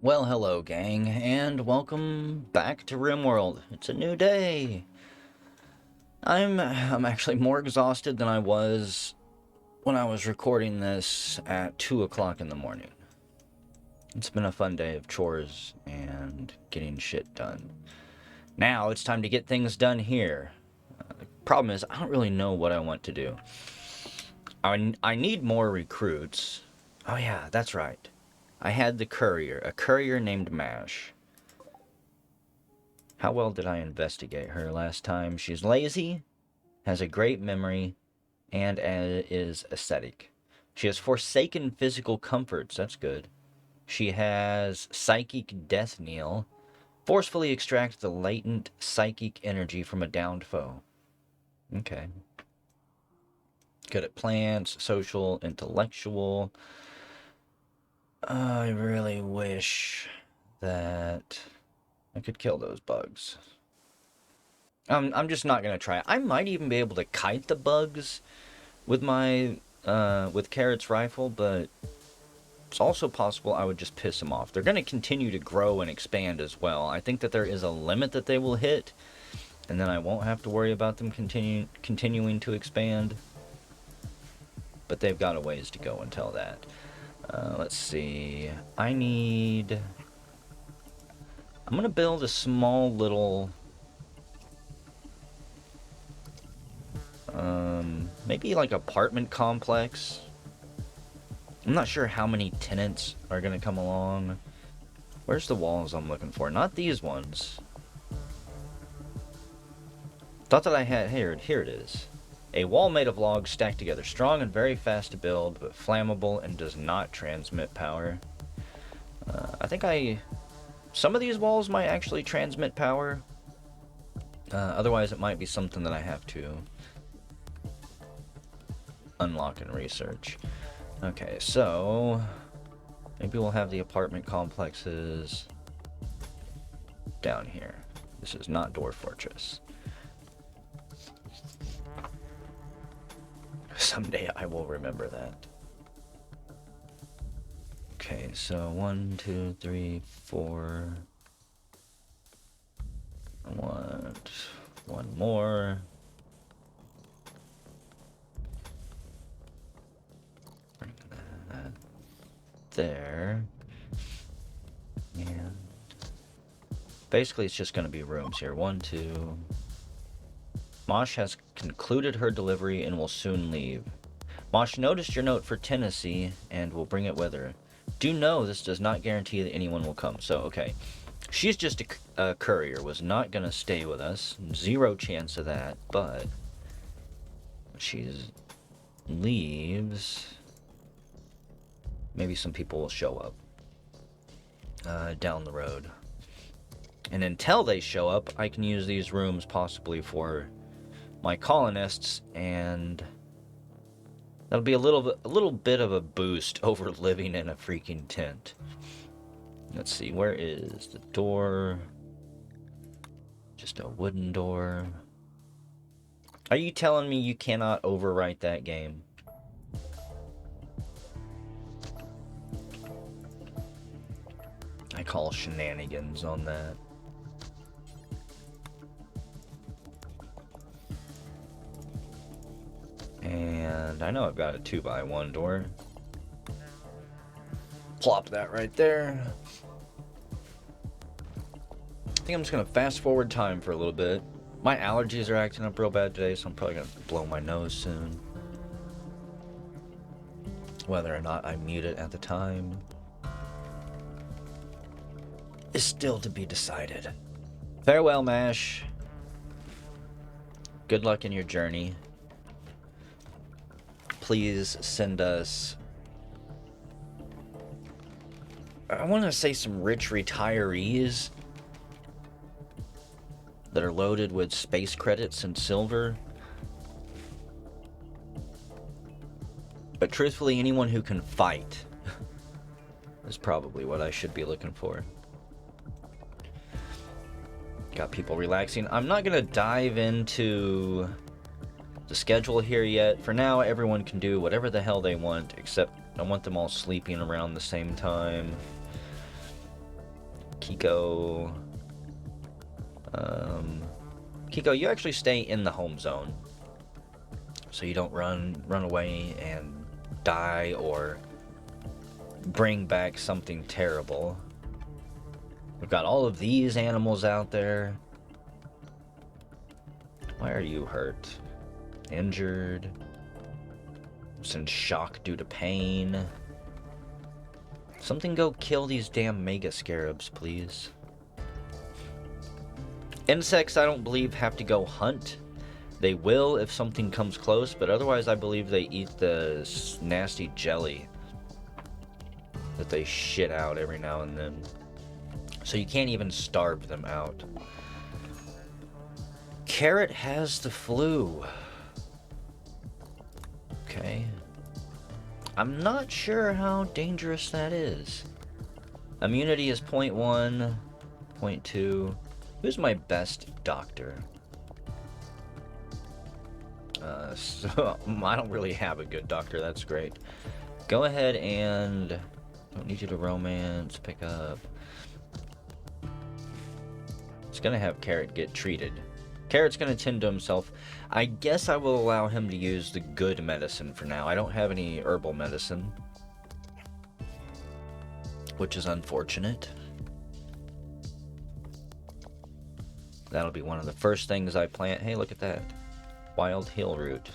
Well, hello, gang, and welcome back to Rimworld. It's a new day. I'm actually more exhausted than I was when I was recording this at 2 o'clock in the morning. It's been a fun day of chores and getting shit done. Now it's time to get things done here. The problem is, I don't really know what I want to do. I need more recruits. Oh yeah, that's right. I had a courier named Mash. How well did I investigate her last time? She's lazy, has a great memory, and is ascetic. She has forsaken physical comforts. That's good. She has psychic death kneel. Forcefully extract the latent psychic energy from a downed foe. Okay. Good at plants, social, intellectual. I really wish that I could kill those bugs. I'm just not gonna try. I might even be able to kite the bugs with my with Carrot's rifle, but it's also possible I would just piss them off. They're gonna continue to grow and expand as well. I think that there is a limit that they will hit, and then I won't have to worry about them continuing to expand. But they've got a ways to go until that. Let's see. I'm gonna build a small little maybe like apartment complex. I'm not sure how many tenants are gonna come along. Where's the walls I'm looking for? Not these ones. Thought that I had here it is. A wall made of logs stacked together, strong and very fast to build, but flammable and does not transmit power. I think some of these walls might actually transmit power. Otherwise, it might be something that I have to unlock and research. Okay, so maybe we'll have the apartment complexes down here. This is not Dwarf Fortress. Someday I will remember that. Okay, so 1, 2, 3, 4. I want one more. Bring that there. And basically it's just going to be rooms here. 1, 2. Mosh has concluded her delivery and will soon leave. Mosh noticed your note for Tennessee and will bring it with her. Do know this does not guarantee that anyone will come. So, okay. She's just a courier. Was not going to stay with us. 0 chance of that. But she leaves. Maybe some people will show up down the road. And until they show up, I can use these rooms possibly for my colonists, and that'll be a little bit of a boost over living in a freaking tent. Let's see, where is the door? Just a wooden door. Are you telling me you cannot overwrite that game? I call shenanigans on that. And I know I've got a 2x1 door. Plop that right there. I think I'm just gonna fast forward time for a little bit. My allergies are acting up real bad today, so I'm probably gonna blow my nose soon. Whether or not I mute it at the time is still to be decided. Farewell, Mash. Good luck in your journey. Please send us, I want to say, some rich retirees that are loaded with space credits and silver. But truthfully, anyone who can fight is probably what I should be looking for. Got people relaxing. I'm not going to dive into the schedule here yet. For now, everyone can do whatever the hell they want, except I want them all sleeping around the same time. Kiko. Kiko, you actually stay in the home zone, so you don't run away and die or bring back something terrible. We've got all of these animals out there. Why are you hurt? Injured. Just in shock due to pain. Something go kill these damn mega scarabs, please. Insects, I don't believe, have to go hunt. They will if something comes close, but otherwise I believe they eat the nasty jelly that they shit out every now and then. So you can't even starve them out. Carrot has the flu. Okay. I'm not sure how dangerous that is. Immunity is 0.1, 0.2. Who's my best doctor? So I don't really have a good doctor. That's great. Go ahead and... Don't need you to romance. Pick up. It's gonna have Carrot get treated. Carrot's gonna tend to himself. I guess I will allow him to use the good medicine for now. I don't have any herbal medicine, which is unfortunate. That'll be one of the first things I plant. Hey, look at that. Wild hill root.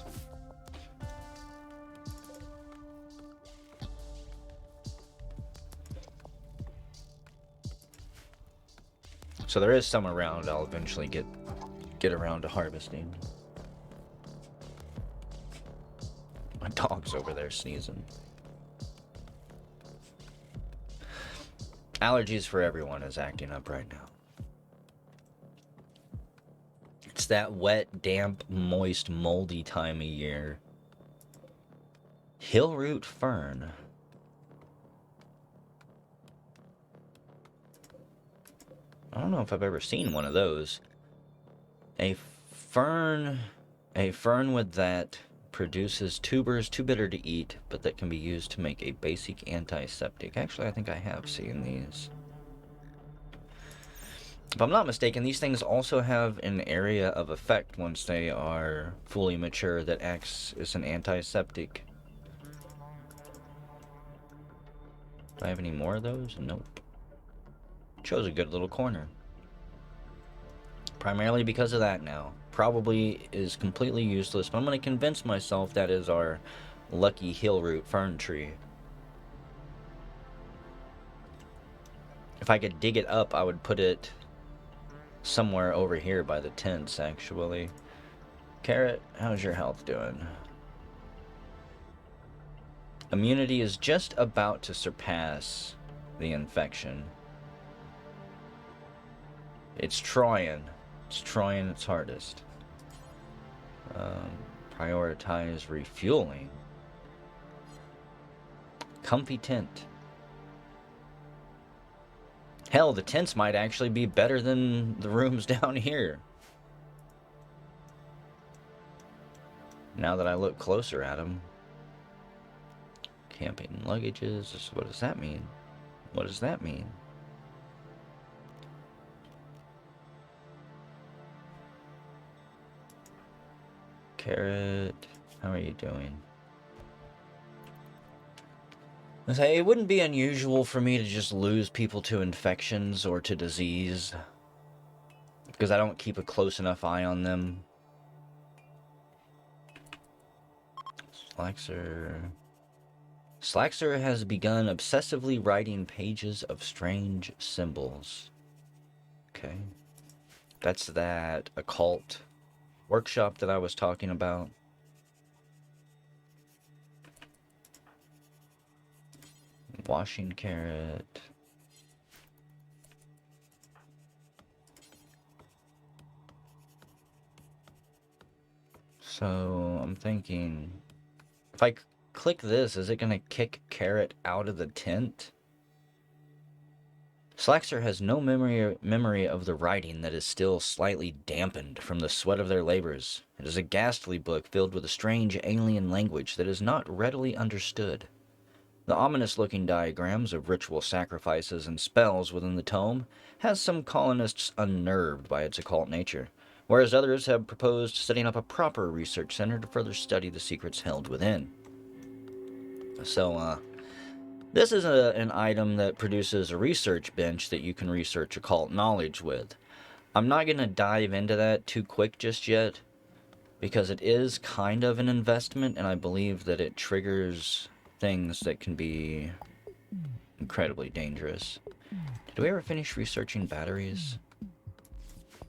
So there is some around. I'll eventually get around to harvesting. My dog's over there sneezing. Allergies for everyone is acting up right now. It's that wet, damp, moist, moldy time of year. Hillroot fern. I don't know if I've ever seen one of those. A fern with that produces tubers too bitter to eat, but that can be used to make a basic antiseptic. Actually, I think I have seen these. If I'm not mistaken, these things also have an area of effect once they are fully mature that acts as an antiseptic. Do I have any more of those? Nope. Chose a good little corner. Primarily because of that now. Probably is completely useless, but I'm going to convince myself that is our lucky hillroot fern tree. If I could dig it up, I would put it somewhere over here by the tents, actually. Carrot, how's your health doing? Immunity is just about to surpass the infection. It's trying. It's trying its hardest. Prioritize refueling. Comfy tent. Hell, the tents might actually be better than the rooms down here. Now that I look closer at them. Camping luggages. What does that mean? What does that mean? Carrot, how are you doing? I say it wouldn't be unusual for me to just lose people to infections or to disease, because I don't keep a close enough eye on them. Slaxer has begun obsessively writing pages of strange symbols. Okay. That's that occult workshop that I was talking about. Washing carrot. So I'm thinking, if I click this, is it going to kick carrot out of the tent? Slaxer has no memory of the writing that is still slightly dampened from the sweat of their labors. It is a ghastly book filled with a strange alien language that is not readily understood. The ominous-looking diagrams of ritual sacrifices and spells within the tome has some colonists unnerved by its occult nature, whereas others have proposed setting up a proper research center to further study the secrets held within. So, this is an item that produces a research bench that you can research occult knowledge with. I'm not going to dive into that too quick just yet, because it is kind of an investment, and I believe that it triggers things that can be incredibly dangerous. Did we ever finish researching batteries?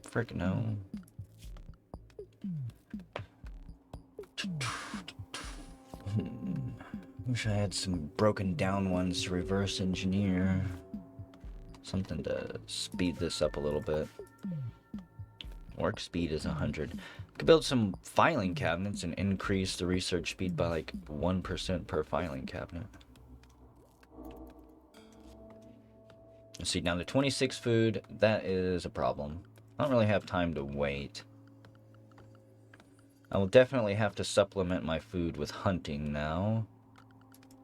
Frick no. Wish I had some broken down ones to reverse engineer. Something to speed this up a little bit. Work speed is 100. Could build some filing cabinets and increase the research speed by like 1% per filing cabinet. Let's see, down to 26 food. That is a problem. I don't really have time to wait. I will definitely have to supplement my food with hunting now.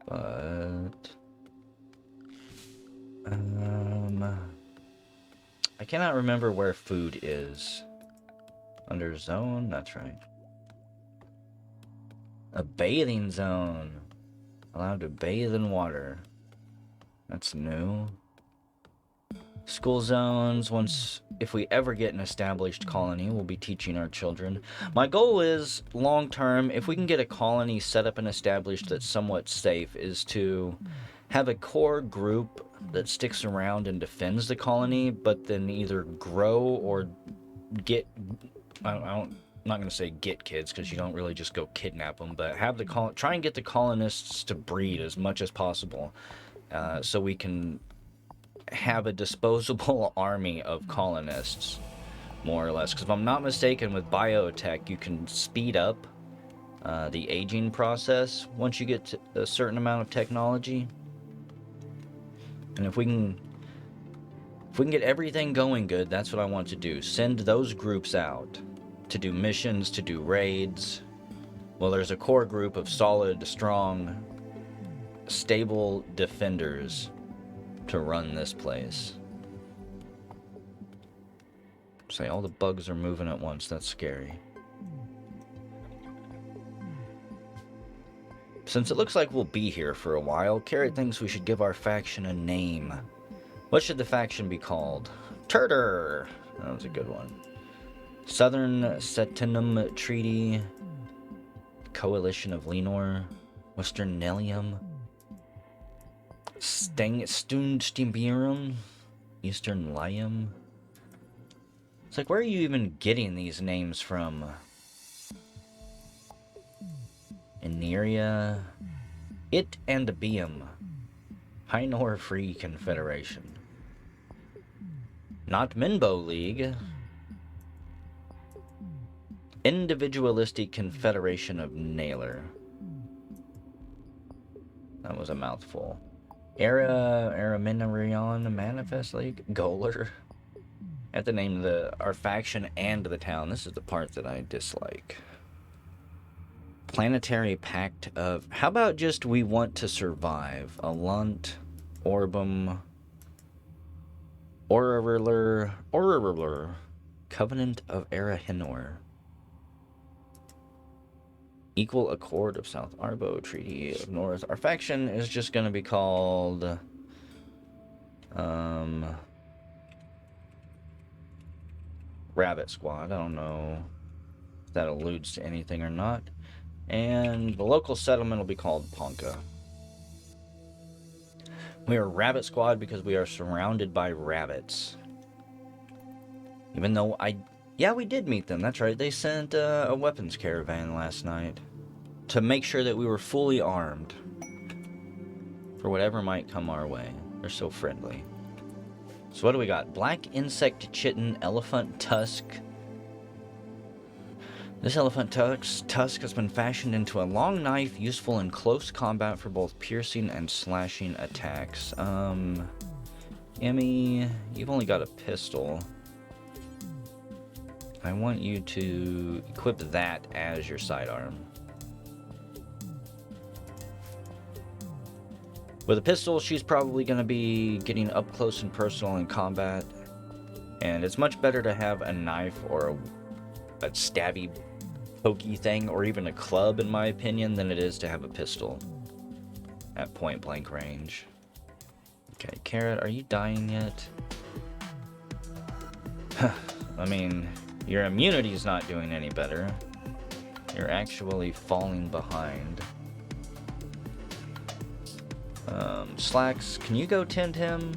But... I cannot remember where food is. Under zone? That's right. A bathing zone. Allowed to bathe in water. That's new. School zones. Once, if we ever get an established colony, we'll be teaching our children. My goal is, long term, if we can get a colony set up and established that's somewhat safe, is to have a core group that sticks around and defends the colony, but then either grow or get... I'm not going to say get kids, because you don't really just go kidnap them, but have the try and get the colonists to breed as much as possible, so we can have a disposable army of colonists, more or less. Because if I'm not mistaken, with biotech, you can speed up the aging process once you get to a certain amount of technology. And if we can get everything going good, that's what I want to do. Send those groups out to do missions, to do raids. Well, there's a core group of solid, strong, stable defenders to run this place. Say, all the bugs are moving at once. That's scary. Since it looks like we'll be here for a while, Carrot thinks we should give our faction a name. What should the faction be called? Turter! That was a good one. Southern Setinum Treaty, Coalition of Lenor, Western Nellium, Stunstibirum, Eastern Liam. It's like, where are you even getting these names from? Ineria, It and Bium, Hynor Free Confederation, Not Minbo League, Individualistic Confederation of Nailer. That was a mouthful. Araminarion Manifest League? Goler. I have to name our faction and the town. This is the part that I dislike. Planetary Pact of... How about just we want to survive? Alunt, Orbum, Orurler, Covenant of Arahinor. Equal Accord of South Arbo, Treaty of North. Our faction is just going to be called... Rabbit Squad. I don't know if that alludes to anything or not. And the local settlement will be called Ponka. We are Rabbit Squad because we are surrounded by rabbits. Even though yeah, we did meet them. That's right. They sent a weapons caravan last night to make sure that we were fully armed for whatever might come our way. They're so friendly. So what do we got? Black Insect Chitin, Elephant Tusk. This elephant tusk has been fashioned into a long knife, useful in close combat for both piercing and slashing attacks. Emmy, you've only got a pistol. I want you to equip that as your sidearm. With a pistol, she's probably going to be getting up close and personal in combat. And it's much better to have a knife or a stabby, pokey thing, or even a club, in my opinion, than it is to have a pistol at point blank range. Okay, Carrot, are you dying yet? I mean, your immunity's not doing any better. You're actually falling behind. Slacks, can you go tend him?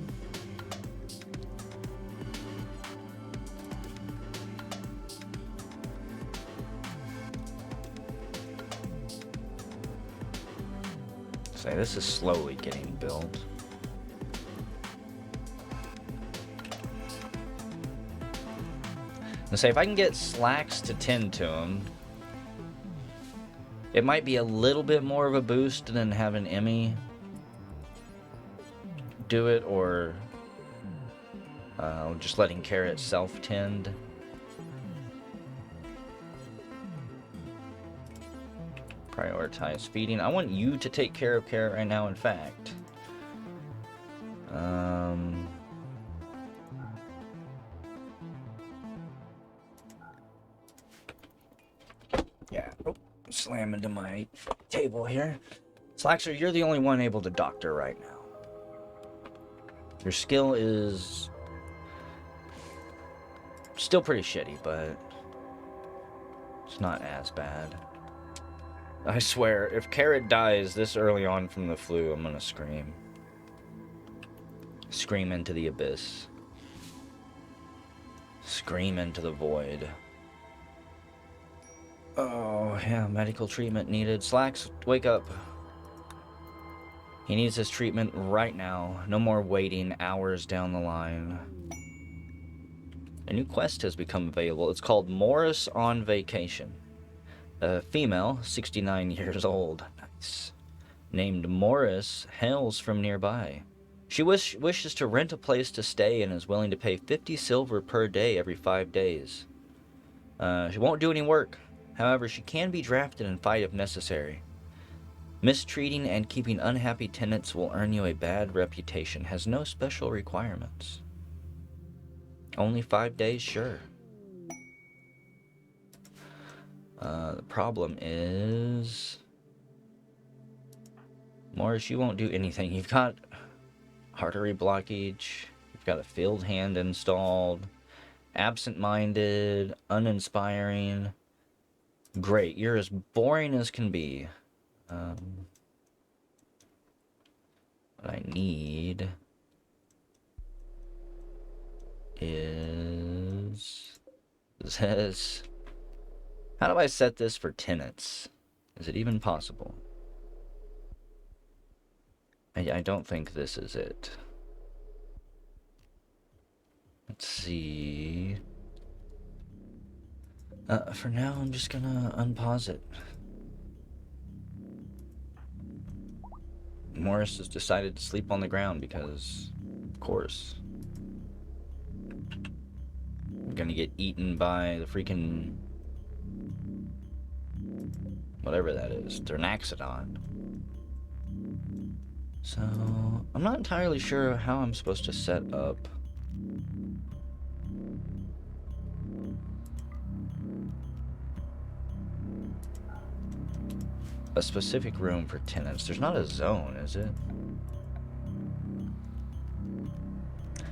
Say, this is slowly getting built. And say, if I can get Slacks to tend to him, it might be a little bit more of a boost than having Emmy do it, or just letting Carrot self-tend. Prioritize feeding. I want you to take care of Carrot right now, in fact. Yeah. Oh, slam into my table here. Slaxer, you're the only one able to doctor right now. Your skill is still pretty shitty, but it's not as bad. I swear, if Carrot dies this early on from the flu, I'm gonna scream. Scream into the abyss. Scream into the void. Oh, yeah, medical treatment needed. Slacks, wake up. He needs his treatment right now. No more waiting hours down the line. A new quest has become available. It's called Morris on Vacation. A female, 69 years old, nice, named Morris, hails from nearby. She wishes to rent a place to stay and is willing to pay 50 silver per day every 5 days. She won't do any work. However, she can be drafted and fight if necessary. Mistreating and keeping unhappy tenants will earn you a bad reputation. Has no special requirements. Only 5 days, sure. The problem is, Morris, you won't do anything. You've got artery blockage. You've got a field hand installed. Absent-minded. Uninspiring. Great. You're as boring as can be. What I need is this. How do I set this for tenants? Is it even possible? I don't think this is it. Let's see. For now, I'm just gonna unpause it. Morris has decided to sleep on the ground because, of course, I'm gonna get eaten by the freaking whatever that is, Ternaxodon. So, I'm not entirely sure how I'm supposed to set up a specific room for tenants. There's not a zone, is it?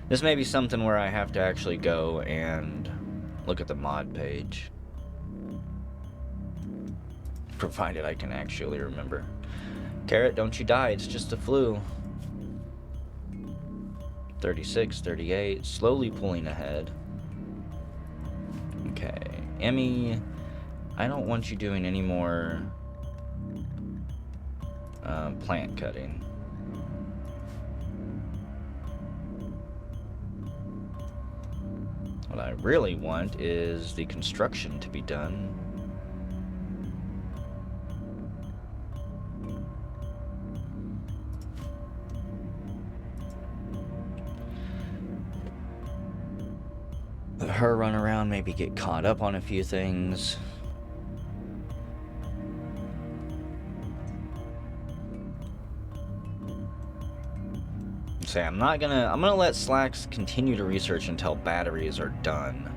This may be something where I have to actually go and look at the mod page. Provided I can actually remember. Carrot, don't you die, it's just the flu. 36, 38, slowly pulling ahead. Okay, Emmy, I don't want you doing any more plant cutting. What I really want is the construction to be done. Let her run around, maybe get caught up on a few things. Say, I'm gonna let Slacks continue to research until batteries are done.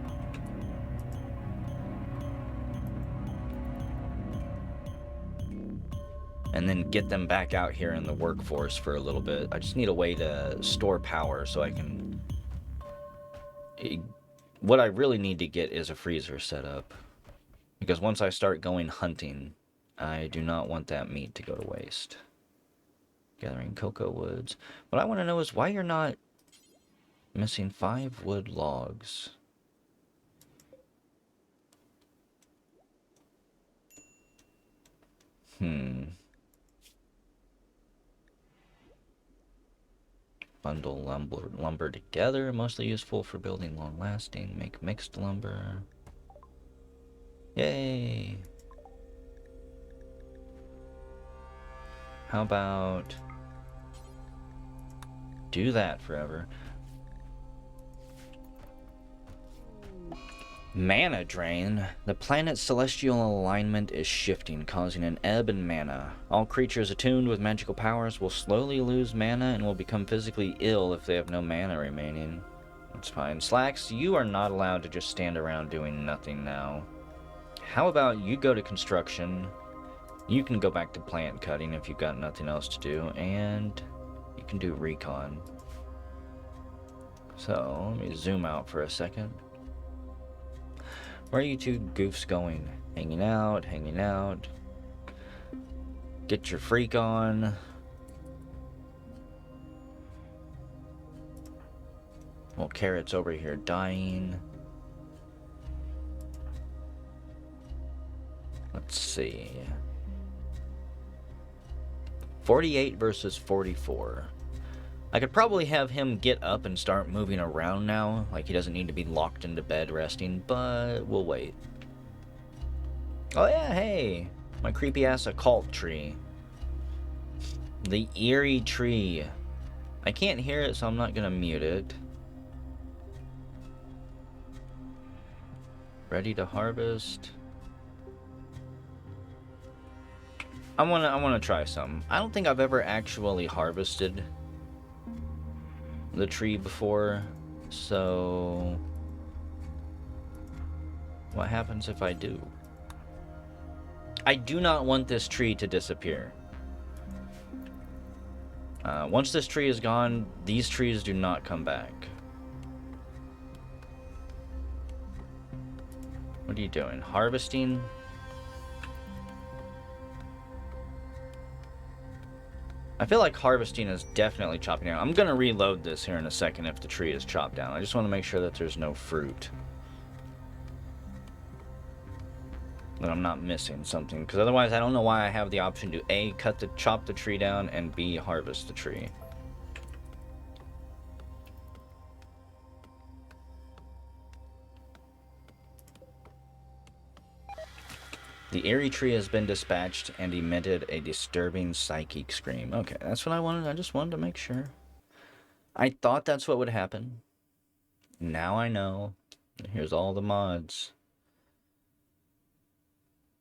And then get them back out here in the workforce for a little bit. I just need a way to store power so I can... What I really need to get is a freezer set up. Because once I start going hunting, I do not want that meat to go to waste. Gathering cocoa woods. What I want to know is why you're not missing 5 wood logs. Bundle lumber together, mostly useful for building long-lasting. Make mixed lumber. Yay! How about do that forever? Mana drain. The planet's celestial alignment is shifting, causing an ebb in mana. All creatures attuned with magical powers will slowly lose mana and will become physically ill if they have no mana remaining. That's fine. Slacks, you are not allowed to just stand around doing nothing now. How about you go to construction? You can go back to plant cutting if you've got nothing else to do, and you can do recon. So, let me zoom out for a second. Where are you two goofs going? Hanging out, hanging out. Get your freak on. Well, Carrot's over here dying. Let's see. 48 versus 44. I could probably have him get up and start moving around now, like he doesn't need to be locked into bed resting, but we'll wait. Oh yeah, hey! My creepy-ass occult tree. The eerie tree. I can't hear it, so I'm not gonna mute it. Ready to harvest. I wanna try something. I don't think I've ever actually harvested the tree before, so what happens if I do? I do not want this tree to disappear. Once this tree is gone, these trees do not come back. What are you doing? Harvesting? I feel like harvesting is definitely chopping down. I'm going to reload this here in a second if the tree is chopped down. I just want to make sure that there's no fruit. That I'm not missing something. Because otherwise I don't know why I have the option to A, chop the tree down, and B, harvest the tree. The eerie tree has been dispatched and emitted a disturbing psychic scream. Okay, that's what I wanted. I just wanted to make sure. I thought that's what would happen. Now I know. Here's all the mods.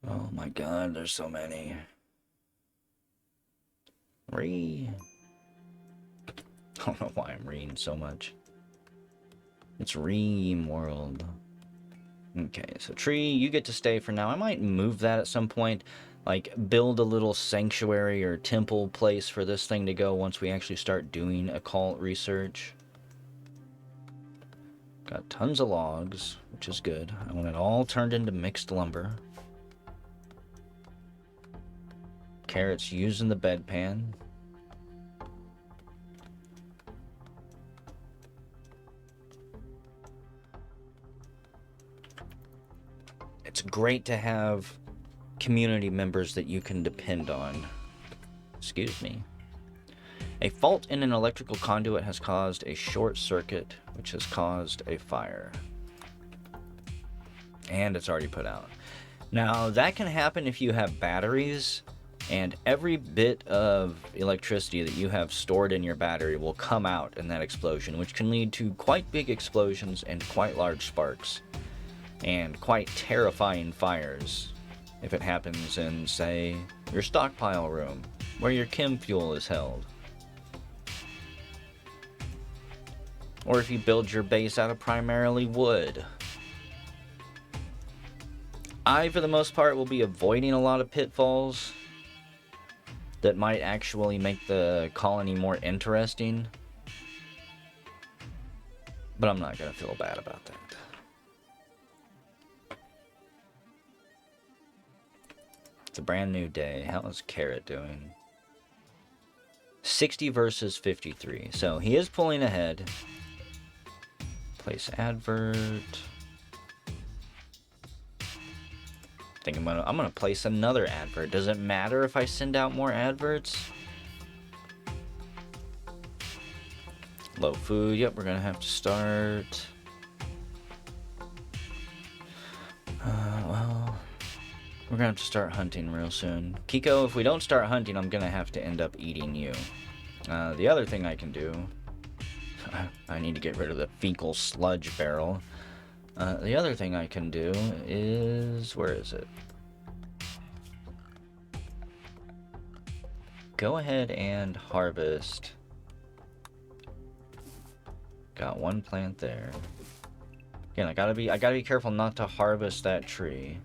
Oh my god, there's so many. I don't know why I'm reading so much. It's Rimworld. Okay, so tree, you get to stay for now. I might move that at some point. Like, build a little sanctuary or temple place for this thing to go once we actually start doing occult research. Got tons of logs, which is good. I want it all turned into mixed lumber. Carrots using the bedpan. It's great to have community members that you can depend on. Excuse me. A fault in an electrical conduit has caused a short circuit, which has caused a fire. And it's already put out. Now, that can happen if you have batteries, and every bit of electricity that you have stored in your battery will come out in that explosion, which can lead to quite big explosions and quite large sparks. And quite terrifying fires if it happens in, say, your stockpile room, where your chem fuel is held. Or if you build your base out of primarily wood. I, for the most part, will be avoiding a lot of pitfalls that might actually make the colony more interesting. But I'm not going to feel bad about that. It's a brand new day. How is Carrot doing? 60 versus 53. So he is pulling ahead. Place advert. I think I'm gonna place another advert. Does it matter if I send out more adverts? Low food. Yep, we're gonna have to start. Well, we're gonna have to start hunting real soon. Kiko, if we don't start hunting, I'm gonna have to end up eating you. The other thing I can do, I need to get rid of the fecal sludge barrel. The other thing I can do is, where is it? Go ahead and harvest. Got one plant there. Again, I gotta be careful not to harvest that tree.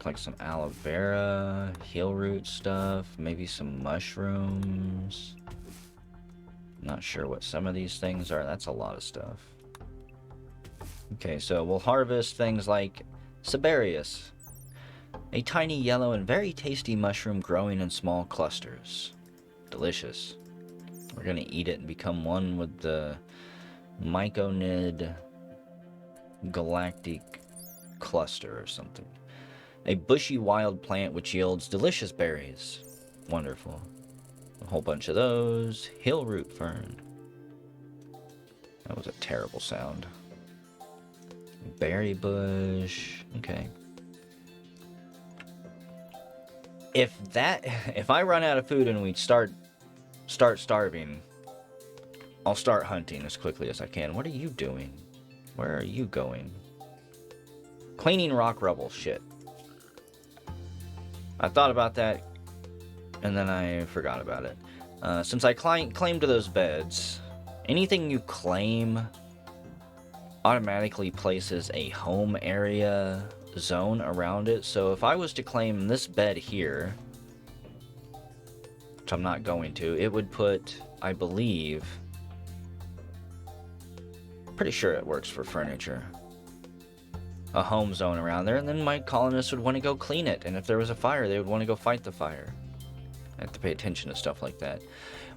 Like some aloe vera, heel root stuff, maybe some mushrooms. Not sure what some of these things are. That's a lot of stuff. Okay, so we'll harvest things like Siberius, a tiny yellow and very tasty mushroom growing in small clusters. Delicious. We're gonna eat it and become one with the Myconid galactic cluster or something. A bushy wild plant which yields delicious berries. Wonderful. A whole bunch of those. Hill root fern. That was a terrible sound. Berry bush. Okay. If I run out of food and we start starving, I'll start hunting as quickly as I can. What are you doing? Where are you going? Cleaning rock rubble. Shit. I thought about that, and then I forgot about it. Since I claimed those beds, anything you claim automatically places a home area zone around it. So if I was to claim this bed here, which I'm not going to, it would put, I believe, pretty sure it works for furniture, a home zone around there, and then my colonists would want to go clean it, and if there was a fire, they would want to go fight the fire. I have to pay attention to stuff like that.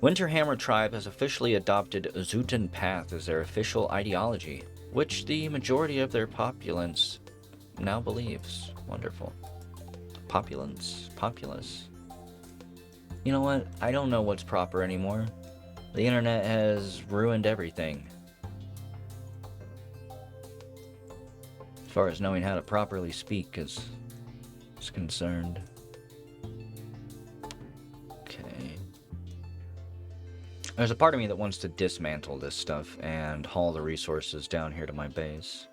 Winterhammer Tribe has officially adopted Zootan Path as their official ideology, which the majority of their populace now believes. Wonderful. Populace. You know what? I don't know what's proper anymore. The internet has ruined everything. As far as knowing how to properly speak is concerned. Okay. There's a part of me that wants to dismantle this stuff and haul the resources down here to my base.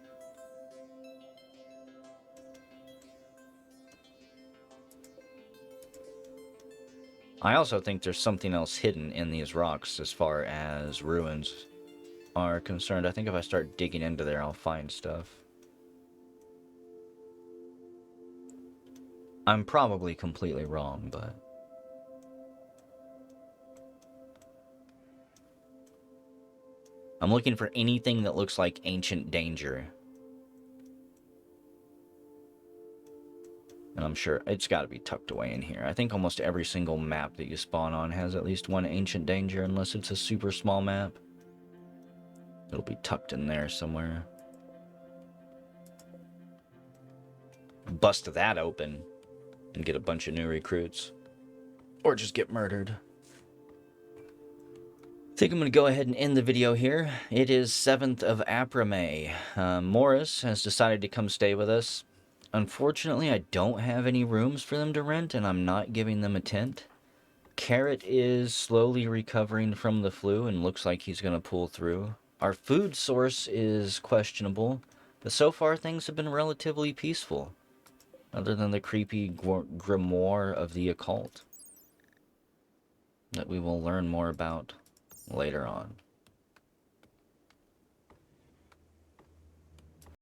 I also think there's something else hidden in these rocks as far as ruins are concerned. I think if I start digging into there, I'll find stuff. I'm probably completely wrong, but... I'm looking for anything that looks like ancient danger. And I'm sure it's got to be tucked away in here. I think almost every single map that you spawn on has at least one ancient danger, unless it's a super small map. It'll be tucked in there somewhere. Bust that open and get a bunch of new recruits. Or just get murdered. I think I'm going to go ahead and end the video here. It is 7th of April. Morris has decided to come stay with us. Unfortunately, I don't have any rooms for them to rent, and I'm not giving them a tent. Carrot is slowly recovering from the flu and looks like he's going to pull through. Our food source is questionable, but so far things have been relatively peaceful, other than the creepy grimoire of the occult. that we will learn more about later on.